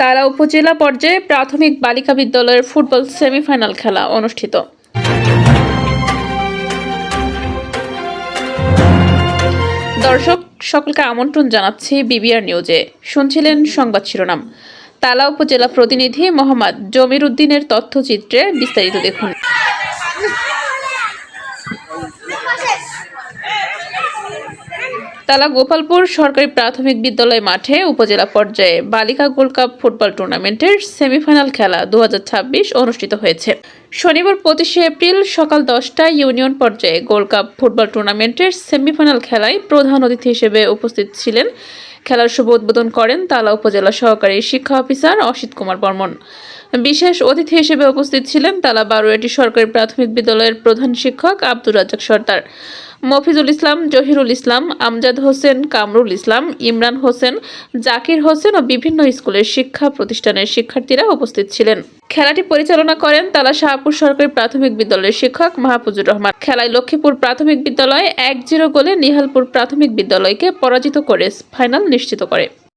তারা উপজেলা পর্যায়ে প্রাথমিক বালিকা বিদ্যালয়ের ফুটবল সেমিফাইনাল খেলা অনুষ্ঠিত। দর্শক সকলকে আমন্ত্রণ জানাচ্ছি বিবিআর নিউজে। শুনছিলেন সংবাদ শিরোনাম। তালা উপজেলা প্রতিনিধি মোহাম্মদ জমির উদ্দিনের তথ্যচিত্রে বিস্তারিত দেখুন। তালা গোপালপুর সরকারি প্রাথমিক বিদ্যালয় মাঠে উপজেলা পর্যায়ে বালিকা গোল্ড কাপ ফুটবল টুর্নামেন্টের সেমিফাইনাল খেলা 2026 অনুষ্ঠিত হয়েছে। শনিবার 25 এপ্রিল সকাল 10টায় ইউনিয়ন পর্যায়ে গোল্ড কাপ ফুটবল টুর্নামেন্টের সেমিফাইনাল খেলায় প্রধান অতিথি হিসেবে উপস্থিত ছিলেন। খেলার শুভ উদ্বোধন করেন তালা উপজেলা সহকারী শিক্ষা অফিসার অসিত কুমার বর্মন। বিশেষ অতিথি হিসেবে উপস্থিত ছিলেন তালা বারোয়াটি সরকারি প্রাথমিক বিদ্যালয়ের প্রধান শিক্ষক আব্দুর রাজ্জাক সর্দার, মফিজুল ইসলাম, জহিরুল ইসলাম, আমজাদ হোসেন, কামরুল ইসলাম, ইমরান হোসেন, জাকির হোসেন ও বিভিন্ন স্কুলের শিক্ষা প্রতিষ্ঠানের শিক্ষার্থীরা উপস্থিত ছিলেন। খেলাটি পরিচালনা করেন তালা শাহপুর সরকারি প্রাথমিক বিদ্যালয়ের শিক্ষক মাহফুজুর রহমান। খেলায় লক্ষ্মীপুর প্রাথমিক বিদ্যালয় 1-0 গোলে নিহালপুর প্রাথমিক বিদ্যালয়কে পরাজিত করে ফাইনাল নিশ্চিত করে।